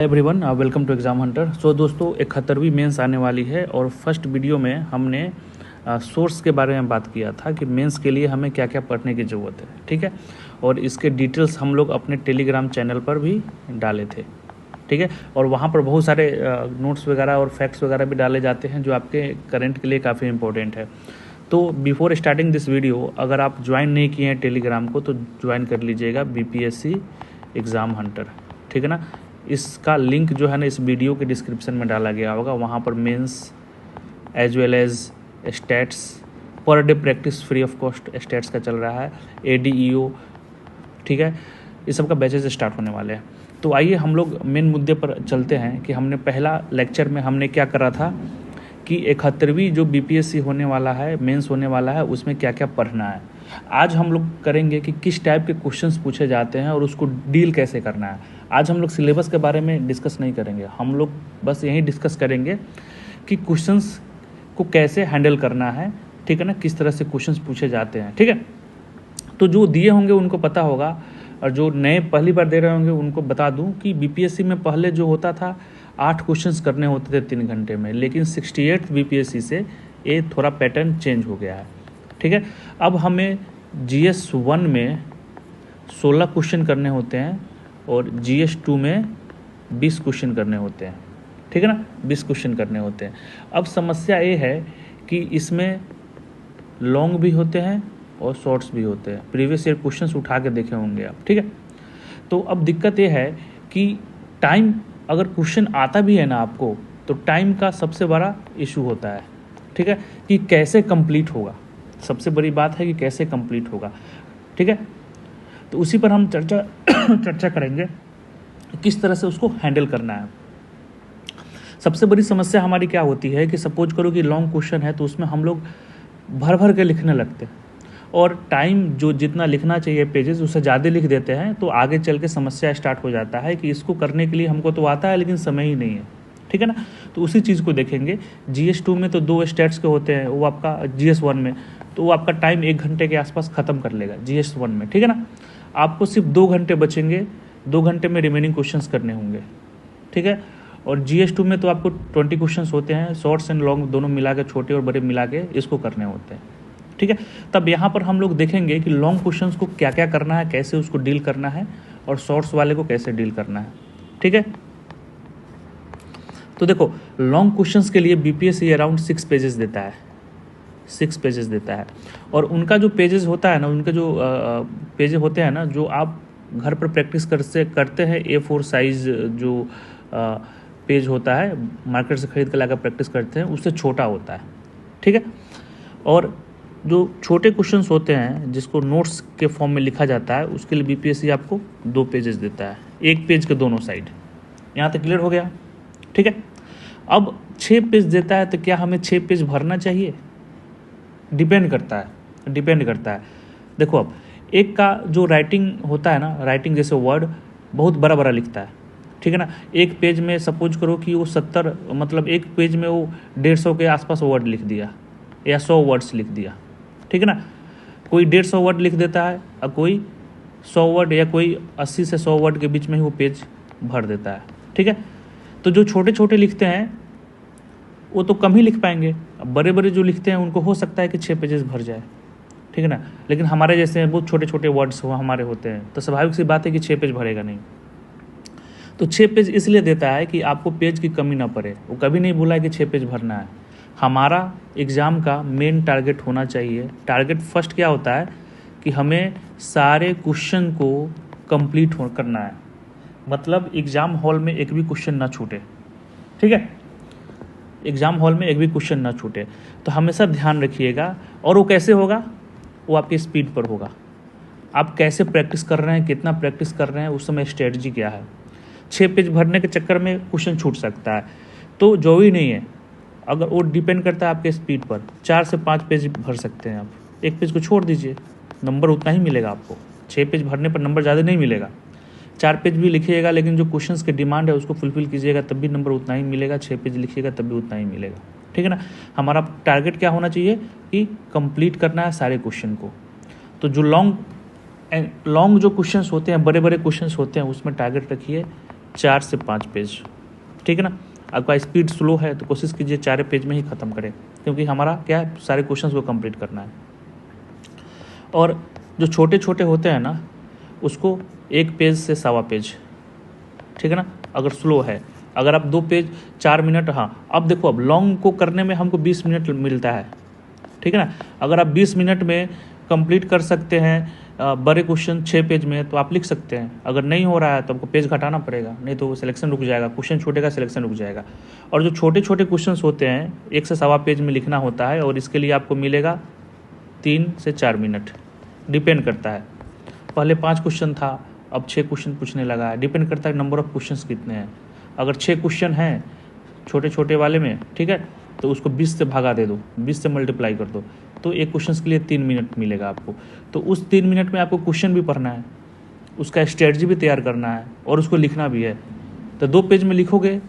Everyone welcome to Exam Hunter. So दोस्तों 71वीं mains आने वाली है और फर्स्ट वीडियो में हमने सोर्स के बारे में बात किया था कि मेंस के लिए हमें क्या क्या पढ़ने की ज़रूरत है, ठीक है। और इसके डिटेल्स हम लोग अपने टेलीग्राम चैनल पर भी डाले थे, ठीक है। और वहाँ पर बहुत सारे नोट्स वगैरह और फैक्ट्स वगैरह भी डाले जाते हैं जो आपके करंट के लिए काफ़ी इंपॉर्टेंट है। तो बिफोर स्टार्टिंग दिस वीडियो, अगर आप ज्वाइन नहीं किए हैं टेलीग्राम को तो ज्वाइन कर लीजिएगा, BPSC एग्ज़ाम हंटर, ठीक है ना। इसका लिंक जो है ना इस वीडियो के डिस्क्रिप्शन में डाला गया होगा। वहाँ पर mains as well as stats per day practice free of cost stats का चल रहा है, ADEO, ठीक है। इस सब का बैचेज स्टार्ट होने वाले हैं। तो आइए हम लोग मेन मुद्दे पर चलते हैं कि हमने पहला लेक्चर में हमने क्या करा था कि 71वीं जो BPSC होने वाला है, मेंस होने वाला है, उसमें क्या क्या पढ़ना है। आज हम लोग करेंगे कि किस टाइप के क्वेश्चंस पूछे जाते हैं और उसको डील कैसे करना है। आज हम लोग सिलेबस के बारे में डिस्कस नहीं करेंगे, हम लोग बस यही डिस्कस करेंगे कि क्वेश्चंस को कैसे हैंडल करना है, ठीक है ना, किस तरह से क्वेश्चंस पूछे जाते हैं, ठीक है। तो जो दिए होंगे उनको पता होगा और जो नए पहली बार दे रहे होंगे उनको बता दूं कि BPSC में पहले जो होता था 8 क्वेश्चंस करने होते थे 3 घंटे में, लेकिन 68 BPSC से ये थोड़ा पैटर्न चेंज हो गया है, ठीक है। अब हमें GS1 में 16 क्वेश्चन करने होते हैं और GS2 में 20 क्वेश्चन करने होते हैं, ठीक है ना, 20 क्वेश्चन करने होते हैं। अब समस्या ये है कि इसमें लॉन्ग भी होते हैं और शॉर्ट्स भी होते हैं। प्रीवियस ईयर क्वेश्चंस उठा के देखे होंगे आप, ठीक है। तो अब दिक्कत ये है कि टाइम, अगर क्वेश्चन आता भी है ना आपको, तो टाइम का सबसे बड़ा इशू होता है, ठीक है, कि कैसे कंप्लीट होगा। सबसे बड़ी बात है कि कैसे कंप्लीट होगा, ठीक है। तो उसी पर हम चर्चा करेंगे किस तरह से उसको हैंडल करना है। सबसे बड़ी समस्या हमारी क्या होती है कि सपोज करो कि लॉन्ग क्वेश्चन है तो उसमें हम लोग भर भर के लिखने लगते हैं और टाइम जो जितना लिखना चाहिए पेजेस उससे ज़्यादा लिख देते हैं, तो आगे चल के समस्या स्टार्ट हो जाता है कि इसको करने के लिए हमको तो आता है लेकिन समय ही नहीं है, ठीक है ना। तो उसी चीज़ को देखेंगे। GS2 में तो 2 स्टेट्स के होते हैं, वो आपका GS1 में तो वो आपका टाइम 1 घंटे के आसपास ख़त्म कर लेगा GS1 में, ठीक है ना। आपको सिर्फ 2 घंटे बचेंगे, 2 घंटे में रिमेनिंग क्वेश्चंस करने होंगे, ठीक है। और GS2 में तो आपको 20 क्वेश्चंस होते हैं, शॉर्ट्स एंड लॉन्ग दोनों मिला के, छोटे और बड़े मिला के इसको करने होते हैं, ठीक है। तब यहाँ पर हम लोग देखेंगे कि लॉन्ग क्वेश्चंस को क्या क्या करना है, कैसे उसको डील करना है, और शॉर्ट्स वाले को कैसे डील करना है, ठीक है। तो देखो, लॉन्ग क्वेश्चंस के लिए BPSC अराउंड 6 पेजेस देता है, 6 पेजेस देता है। और उनका जो पेजेस होता है ना, उनके जो पेजेस होते हैं ना, जो आप घर पर प्रैक्टिस करते हैं, A4 साइज जो पेज होता है, मार्केट से खरीद कर लाकर प्रैक्टिस करते हैं, उससे छोटा होता है, ठीक है। और जो छोटे क्वेश्चंस होते हैं जिसको नोट्स के फॉर्म में लिखा जाता है, उसके लिए BPSC आपको 2 पेजेस देता है, 1 पेज के दोनों साइड। यहाँ तक क्लियर हो गया, ठीक है। अब 6 पेज देता है तो क्या हमें 6 पेज भरना चाहिए? डिपेंड करता है। देखो, अब एक का जो राइटिंग होता है ना, राइटिंग जैसे वर्ड बहुत बड़ा बड़ा लिखता है, ठीक है ना। एक पेज में सपोज करो कि वो 70, मतलब एक पेज में वो 150 के आसपास वर्ड लिख दिया या 100 वर्ड्स लिख दिया, ठीक है ना। कोई 150 वर्ड लिख देता है और कोई 100 वर्ड, या कोई 80 से 100 वर्ड के बीच में ही वो पेज भर देता है, ठीक है। तो जो छोटे छोटे लिखते हैं वो तो कम ही लिख पाएंगे। अब बड़े बड़े जो लिखते हैं उनको हो सकता है कि 6 पेजेस भर जाए, ठीक है ना। लेकिन हमारे जैसे बहुत छोटे छोटे वर्ड्स हमारे होते हैं, तो स्वाभाविक सी बात है कि 6 पेज भरेगा नहीं। तो 6 पेज इसलिए देता है कि आपको पेज की कमी ना पड़े। वो कभी नहीं बोला है कि 6 पेज भरना है। हमारा एग्ज़ाम का मेन टारगेट होना चाहिए, टारगेट फर्स्ट क्या होता है कि हमें सारे क्वेश्चन को कंप्लीट करना है। मतलब एग्ज़ाम हॉल में एक भी क्वेश्चन ना छूटे, ठीक है। एग्ज़ाम हॉल में एक भी क्वेश्चन ना छूटे, तो हमेशा ध्यान रखिएगा। और वो कैसे होगा? वो आपकी स्पीड पर होगा। आप कैसे प्रैक्टिस कर रहे हैं, कितना प्रैक्टिस कर रहे हैं, उस समय स्ट्रेटजी क्या है। 6 पेज भरने के चक्कर में क्वेश्चन छूट सकता है, तो जो ही नहीं है, अगर वो डिपेंड करता है आपके स्पीड पर। 4 से 5 पेज भर सकते हैं आप, 1 पेज को छोड़ दीजिए, नंबर उतना ही मिलेगा आपको। 6 पेज भरने पर नंबर ज़्यादा नहीं मिलेगा। 4 पेज भी लिखिएगा लेकिन जो क्वेश्चंस की डिमांड है उसको फुलफिल कीजिएगा, तब भी नंबर उतना ही मिलेगा। 6 पेज लिखिएगा तब भी उतना ही मिलेगा, ठीक है ना। हमारा टारगेट क्या होना चाहिए कि कंप्लीट करना है सारे क्वेश्चन को। तो जो लॉन्ग जो क्वेश्चंस होते हैं, बड़े बड़े क्वेश्चंस होते हैं, उसमें टारगेट रखिए 4 से 5 पेज, ठीक है ना। आपका स्पीड स्लो है तो कोशिश कीजिए 4 पेज में ही ख़त्म करें, क्योंकि हमारा क्या है, सारे क्वेश्चंस को कंप्लीट करना है। और जो छोटे छोटे होते हैं ना, उसको 1 पेज से 1.25 पेज, ठीक है ना, अगर स्लो है। अगर आप 2 पेज 4 मिनट, हाँ अब देखो, अब लॉन्ग को करने में हमको 20 मिनट मिलता है, ठीक है ना। अगर आप 20 मिनट में कंप्लीट कर सकते हैं बड़े क्वेश्चन 6 पेज में, तो आप लिख सकते हैं। अगर नहीं हो रहा है तो आपको पेज घटाना पड़ेगा, नहीं तो सिलेक्शन रुक जाएगा, क्वेश्चन छूटेगा, सिलेक्शन रुक जाएगा। और जो छोटे छोटे क्वेश्चन होते हैं 1 से 1.25 पेज में लिखना होता है, और इसके लिए आपको मिलेगा 3 से 4 मिनट, डिपेंड करता है। पहले 5 क्वेश्चन था, अब 6 क्वेश्चन पूछने लगा है, डिपेंड करता है नंबर ऑफ क्वेश्चन कितने हैं। अगर 6 क्वेश्चन हैं छोटे छोटे वाले में, ठीक है, तो उसको 20 से भागा दे दो, 20 से मल्टीप्लाई कर दो, तो एक क्वेश्चन के लिए 3 मिनट मिलेगा आपको। तो उस 3 मिनट में आपको क्वेश्चन भी पढ़ना है, उसका स्ट्रेटजी भी तैयार करना है, और उसको लिखना भी है। तो 2 पेज में लिखोगे,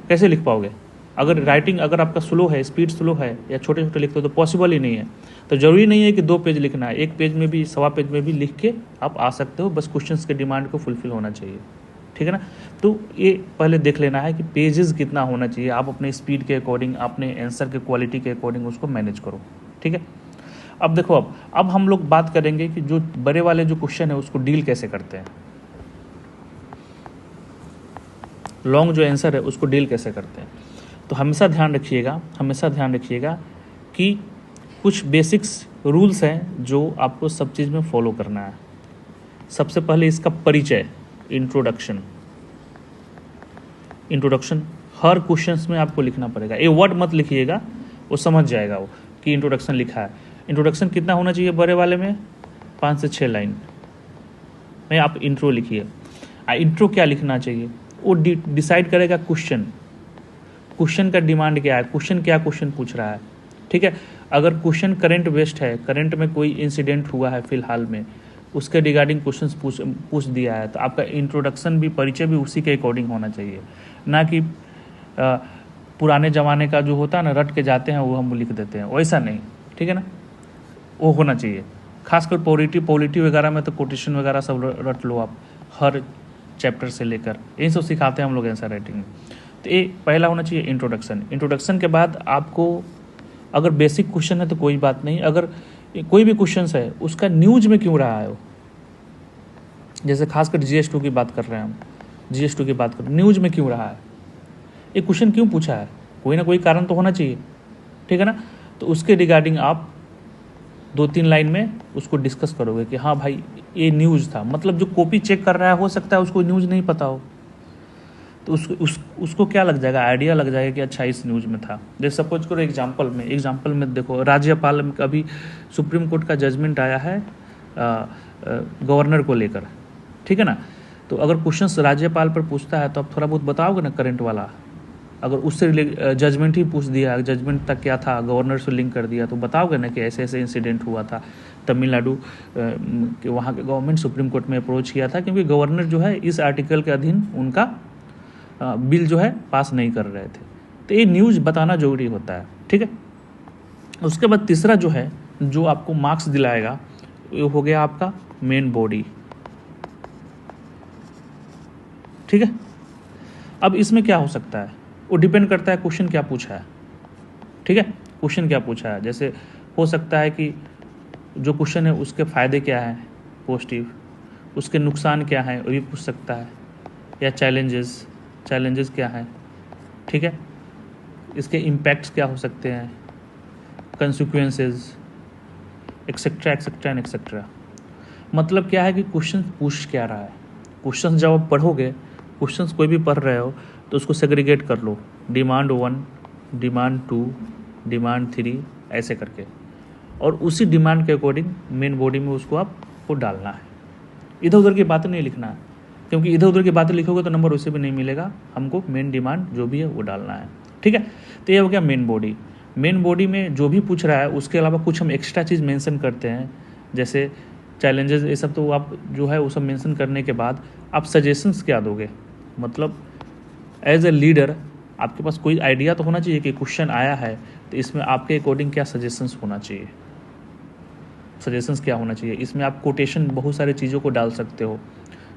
कैसे लिख पाओगे? अगर राइटिंग अगर आपका स्लो है, स्पीड स्लो है, या छोटे छोटे लिखते हो तो पॉसिबल ही नहीं है। तो ज़रूरी नहीं है कि 2 पेज लिखना है, 1 पेज में भी 1.25 पेज में भी लिख के आप आ सकते हो, बस क्वेश्चंस के डिमांड को फुलफिल होना चाहिए, ठीक है ना। तो ये पहले देख लेना है कि पेजेस कितना होना चाहिए, आप अपने स्पीड के अकॉर्डिंग, अपने आंसर के क्वालिटी के अकॉर्डिंग उसको मैनेज करो, ठीक है। अब देखो, अब हम लोग बात करेंगे कि जो बड़े वाले जो क्वेश्चन है उसको डील कैसे करते हैं, लॉन्ग जो आंसर है उसको डील कैसे करते हैं। तो हमेशा ध्यान रखिएगा कि कुछ बेसिक्स रूल्स हैं जो आपको सब चीज़ में फॉलो करना है। सबसे पहले इसका परिचय, इंट्रोडक्शन हर क्वेश्चंस में आपको लिखना पड़ेगा। ये वर्ड मत लिखिएगा, वो समझ जाएगा वो कि इंट्रोडक्शन लिखा है। इंट्रोडक्शन कितना होना चाहिए बड़े वाले में? 5 से 6 लाइन में आप इंट्रो लिखिए। इंट्रो क्या लिखना चाहिए वो डिसाइड करेगा क्वेश्चन का डिमांड क्या है, क्वेश्चन पूछ रहा है, ठीक है। अगर क्वेश्चन करंट बेस्ड है, करंट में कोई इंसिडेंट हुआ है फिलहाल में, उसके रिगार्डिंग क्वेश्चन पूछ दिया है, तो आपका इंट्रोडक्शन भी, परिचय भी उसी के अकॉर्डिंग होना चाहिए, ना कि पुराने ज़माने का जो होता है ना, रट के जाते हैं वो हम लिख देते हैं, वैसा नहीं, ठीक है ना। वो होना चाहिए। खासकर पॉलिटी वगैरह में तो कोटेशन वगैरह सब रट लो आप, हर चैप्टर से लेकर, यही सब सिखाते हैं हम लोग आंसर राइटिंग में। तो ये पहला होना चाहिए इंट्रोडक्शन के बाद आपको, अगर बेसिक क्वेश्चन है तो कोई बात नहीं, अगर कोई भी क्वेश्चन है उसका न्यूज में क्यों रहा है वो, जैसे खासकर GS2 की बात कर रहे हैं हम, GS2 की बात कर, न्यूज में क्यों रहा है, ये क्वेश्चन क्यों पूछा है, कोई ना कोई कारण तो होना चाहिए, ठीक है ना। तो उसके रिगार्डिंग आप 2-3 लाइन में उसको डिस्कस करोगे कि हाँ भाई ये न्यूज़ था, मतलब जो कॉपी चेक कर रहा है हो सकता है उसको न्यूज़ नहीं पता हो, तो उसको क्या लग जाएगा, आइडिया लग जाएगा कि अच्छा इस न्यूज़ में था। जैसे सपोज करो एग्जाम्पल में देखो, राज्यपाल का भी सुप्रीम कोर्ट का जजमेंट आया है गवर्नर को लेकर, ठीक है ना। तो अगर क्वेश्चंस राज्यपाल पर पूछता है तो आप थोड़ा बहुत बताओगे ना करंट वाला। अगर उससे जजमेंट ही पूछ दिया, जजमेंट तक क्या था, गवर्नर से लिंक कर दिया, तो बताओगे ना कि ऐसे ऐसे इंसिडेंट हुआ था तमिलनाडु के, वहाँ के गवर्नमेंट सुप्रीम कोर्ट में अप्रोच किया था, क्योंकि गवर्नर जो है इस आर्टिकल के अधीन उनका बिल जो है पास नहीं कर रहे थे। तो ये न्यूज़ बताना जरूरी होता है, ठीक है। उसके बाद तीसरा जो है, जो आपको मार्क्स दिलाएगा, ये हो गया आपका मेन बॉडी, ठीक है। अब इसमें क्या हो सकता है, वो डिपेंड करता है क्वेश्चन क्या पूछा है, ठीक है। क्वेश्चन क्या पूछा है, जैसे हो सकता है कि जो क्वेश्चन है उसके फ़ायदे क्या है पॉजिटिव, उसके नुकसान क्या है वो भी पूछ सकता है, या चैलेंजेस क्या है, ठीक है, इसके इम्पैक्ट्स क्या हो सकते हैं, consequences, etcetera etcetera and etcetera. मतलब क्या है कि क्वेश्चन पूछ क्या रहा है। क्वेश्चन जब आप पढ़ोगे, क्वेश्चन कोई भी पढ़ रहे हो तो उसको सेग्रीगेट कर लो, डिमांड 1, डिमांड 2, डिमांड 3, ऐसे करके, और उसी डिमांड के अकॉर्डिंग मेन बॉडी में उसको आपको डालना है। इधर उधर की बातें नहीं लिखना है, क्योंकि इधर उधर की बातें लिखोगे तो नंबर वैसे भी नहीं मिलेगा, हमको मेन डिमांड जो भी है वो डालना है, ठीक है। तो ये हो गया मेन बॉडी में जो भी पूछ रहा है, उसके अलावा कुछ हम एक्स्ट्रा चीज़ मेंशन करते हैं, जैसे चैलेंजेस, ये सब तो आप जो है वो सब मेंशन करने के बाद आप सजेशंस क्या दोगे, मतलब एज ए लीडर आपके पास कोई आइडिया तो होना चाहिए कि क्वेश्चन आया है तो इसमें आपके अकॉर्डिंग क्या सजेशंस होना चाहिए, इसमें आप कोटेशन बहुत सारी चीज़ों को डाल सकते हो,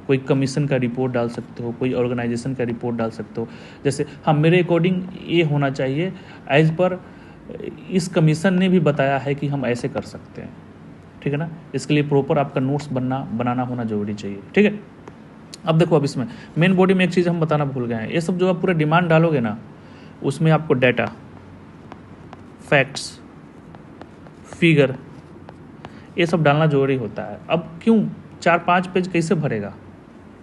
कोई कमीशन का रिपोर्ट डाल सकते हो, कोई ऑर्गेनाइजेशन का रिपोर्ट डाल सकते हो। जैसे हाँ, मेरे अकॉर्डिंग ये होना चाहिए एज पर इस कमीशन ने भी बताया है कि हम ऐसे कर सकते हैं, ठीक है ना। इसके लिए प्रॉपर आपका नोट्स बनाना होना जरूरी चाहिए, ठीक है। अब देखो, अब इसमें मेन बॉडी में एक चीज़ हम बताना भूल गए हैं। ये सब जो आप पूरा डिमांड डालोगे ना, उसमें आपको डाटा, फैक्ट्स, फिगर, ये सब डालना जरूरी होता है। अब क्यों 4-5 पेज कैसे भरेगा,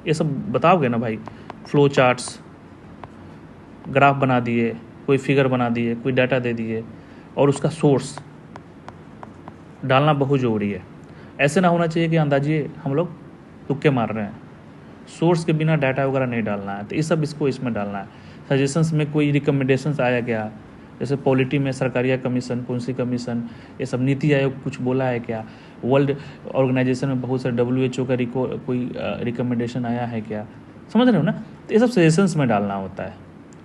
ये सब बताओगे ना भाई। फ्लो चार्ट्स, ग्राफ बना दिए, कोई फिगर बना दिए, कोई डाटा दे दिए, और उसका सोर्स डालना बहुत ज़रूरी है। ऐसे ना होना चाहिए कि अंदाजिए हम लोग तुक्के मार रहे हैं। सोर्स के बिना डाटा वगैरह नहीं डालना है। तो ये सब इसको इसमें डालना है। सजेशंस में कोई रिकमेंडेशंस आया क्या, जैसे पॉलिटी में सरकारिया कमीशन, कौन सी कमीशन, ये सब नीति आयोग कुछ बोला है क्या, वर्ल्ड ऑर्गेनाइजेशन में बहुत सारे WHO का कोई रिकमेंडेशन आया है क्या, समझ रहे हो ना। तो ये सब सजेशंस में डालना होता है,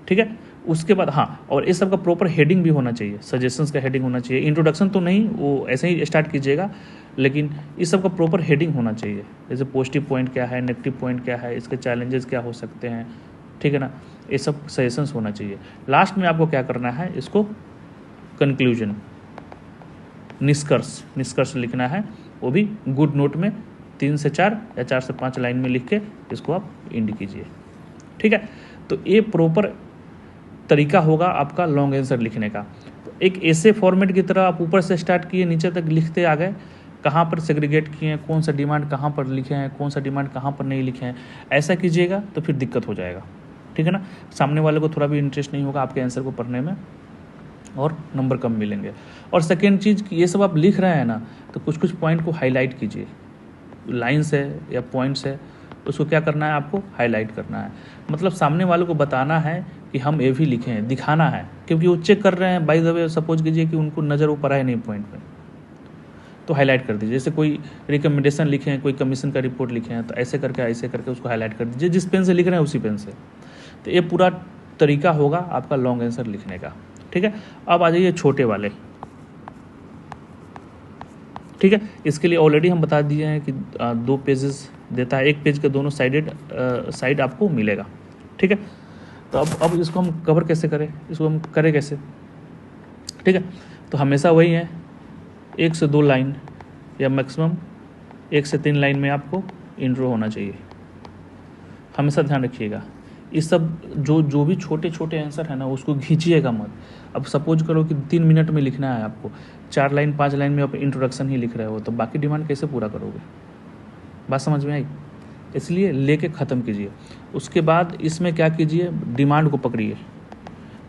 ठीक है। उसके बाद हाँ, और इस सब का प्रॉपर हेडिंग भी होना चाहिए। सजेशंस का हेडिंग होना चाहिए। इंट्रोडक्शन तो नहीं, वो ऐसे ही स्टार्ट कीजिएगा, लेकिन इस सब का प्रॉपर हेडिंग होना चाहिए। जैसे पॉजिटिव पॉइंट क्या है, नेगेटिव पॉइंट क्या है, इसके चैलेंजेस क्या हो सकते हैं, ठीक है ना। ये सब सजेशंस होना चाहिए। लास्ट में आपको क्या करना है, इसको कंक्लूजन, निष्कर्ष लिखना है। वो भी गुड नोट में 3 से 4 या 4 से 5 लाइन में लिख के इसको आप एंड कीजिए, ठीक है। तो ये प्रॉपर तरीका होगा आपका लॉन्ग आंसर लिखने का। तो एक ऐसे फॉर्मेट की तरह आप ऊपर से स्टार्ट किए, नीचे तक लिखते आ गए, कहाँ पर सेग्रीगेट किए हैं, कौन सा डिमांड कहाँ पर लिखे हैं, कौन सा डिमांड कहाँ पर नहीं लिखे हैं, ऐसा कीजिएगा तो फिर दिक्कत हो जाएगा, ठीक है ना। सामने वाले को थोड़ा भी इंटरेस्ट नहीं होगा आपके आंसर को पढ़ने में, और नंबर कम मिलेंगे। और सेकेंड चीज़, ये सब आप लिख रहे हैं ना, तो कुछ कुछ पॉइंट को हाईलाइट कीजिए। लाइन्स है या पॉइंट्स है, उसको क्या करना है, आपको हाईलाइट करना है। मतलब सामने वाले को बताना है कि हम ये भी लिखे हैं, दिखाना है, क्योंकि वो चेक कर रहे हैं। बाय द वे सपोज कीजिए कि उनको नज़र वो पड़ा है नहीं पॉइंट में, तो हाईलाइट कर दीजिए। जैसे कोई रिकमेंडेशन लिखे हैं, कोई कमीशन का रिपोर्ट लिखे हैं, तो ऐसे करके उसको हाईलाइट कर दीजिए, जिस पेन से लिख रहे हैं उसी पेन से। तो ये पूरा तरीका होगा आपका लॉन्ग आंसर लिखने का, ठीक है। अब आ जाइए छोटे वाले, ठीक है। इसके लिए ऑलरेडी हम बता दिए हैं कि 2 पेजेस देता है, 1 पेज के दोनों साइड आपको मिलेगा, ठीक है। तो अब इसको हम कवर कैसे करें, इसको हम करें कैसे, ठीक है। तो हमेशा वही है, 1 से 2 लाइन या मैक्सिमम 1 से 3 लाइन में आपको इंट्रो होना चाहिए। हमेशा ध्यान रखिएगा। इस सब जो भी छोटे छोटे आंसर है ना, उसको खींचिएगा मत। अब सपोज करो कि 3 मिनट में लिखना है आपको, 4 लाइन 5 लाइन में आप इंट्रोडक्शन ही लिख रहे हो, तो बाकी डिमांड कैसे पूरा करोगे। बात समझ में आई। इसलिए लेके ख़त्म कीजिए। उसके बाद इसमें क्या कीजिए, डिमांड को पकड़िए,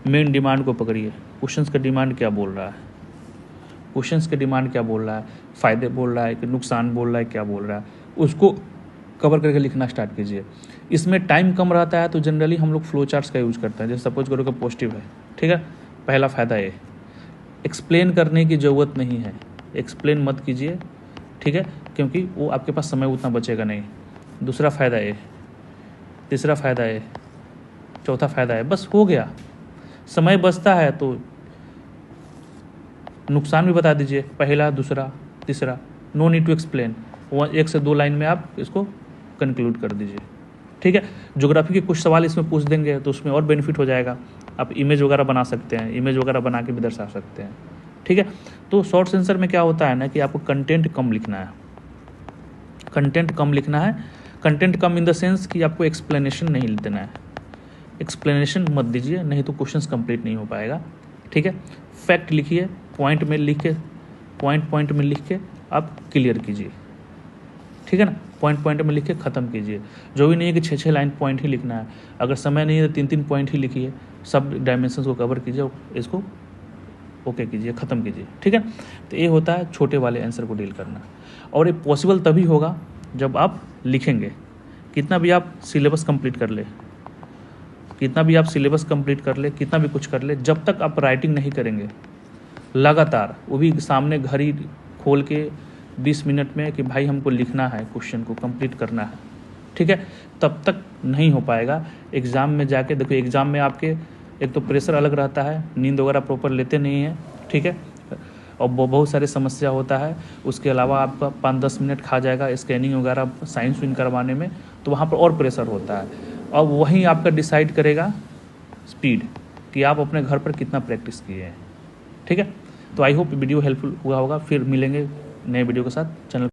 मेन डिमांड को पकड़िए। क्वेश्चंस का डिमांड क्या बोल रहा है, क्वेश्चंस के डिमांड क्या बोल रहा है, फ़ायदे बोल रहा है कि नुकसान बोल रहा है, क्या बोल रहा है, उसको कवर करके लिखना स्टार्ट कीजिए। इसमें टाइम कम रहता है, तो जनरली हम लोग फ्लो चार्ट्स का यूज़ करते हैं। जैसे सपोज करो कि पॉजिटिव है, ठीक है, पहला फ़ायदा ये, एक्सप्लेन करने की ज़रूरत नहीं है, एक्सप्लेन मत कीजिए, ठीक है, क्योंकि वो आपके पास समय उतना बचेगा नहीं। दूसरा फ़ायदा ये, तीसरा फ़ायदा ये, चौथा फ़ायदा है, बस हो गया। समय बचता है तो नुकसान भी बता दीजिए, पहला, दूसरा, तीसरा, नो नीड टू एक्सप्लेन। 1 से 2 लाइन में आप इसको कंक्लूड कर दीजिए, ठीक है। ज्योग्राफी के कुछ सवाल इसमें पूछ देंगे तो उसमें और बेनिफिट हो जाएगा। आप इमेज वगैरह बना सकते हैं, इमेज वगैरह बना के भी दर्शा सकते हैं, ठीक है। तो शॉर्ट आंसर में क्या होता है ना कि आपको कंटेंट कम लिखना है, कंटेंट कम लिखना है। Content come in the sense कि आपको एक्सप्लेनेशन नहीं देना है, एक्सप्लेनेशन मत दीजिए, नहीं तो क्वेश्चंस कंप्लीट नहीं हो पाएगा, ठीक है। फैक्ट लिखिए, पॉइंट में लिख के, पॉइंट में लिख के आप क्लियर कीजिए, ठीक है ना। पॉइंट में लिख के ख़त्म कीजिए। जो भी नहीं है कि 6-6 लाइन पॉइंट ही लिखना है। अगर समय नहीं है तो 3-3 पॉइंट ही लिखिए, सब डायमेंशंस को कवर कीजिए और इसको ओके कीजिए, ख़त्म कीजिए, ठीक है। तो ये होता है छोटे वाले आंसर को डील करना। और ये पॉसिबल तभी होगा जब आप लिखेंगे। कितना भी आप सिलेबस कंप्लीट कर ले, कितना भी आप सिलेबस कंप्लीट कर ले, कितना भी कुछ कर ले, जब तक आप राइटिंग नहीं करेंगे लगातार, वो भी सामने घड़ी खोल के 20 मिनट में कि भाई हमको लिखना है, क्वेश्चन को कंप्लीट करना है, ठीक है, तब तक नहीं हो पाएगा। एग्ज़ाम में जाके देखो, एग्ज़ाम में आपके एक तो प्रेशर अलग रहता है, नींद वगैरह प्रॉपर लेते नहीं हैं, ठीक है, और बहुत सारी समस्या होता है। उसके अलावा आपका 5-10 मिनट खा जाएगा स्कैनिंग वगैरह साइंस विन करवाने में, तो वहाँ पर और प्रेशर होता है, और वहीं आपका डिसाइड करेगा स्पीड कि आप अपने घर पर कितना प्रैक्टिस किए हैं। ठीक है, तो आई होप वीडियो हेल्पफुल हुआ होगा। फिर मिलेंगे नए वीडियो के साथ। चैनल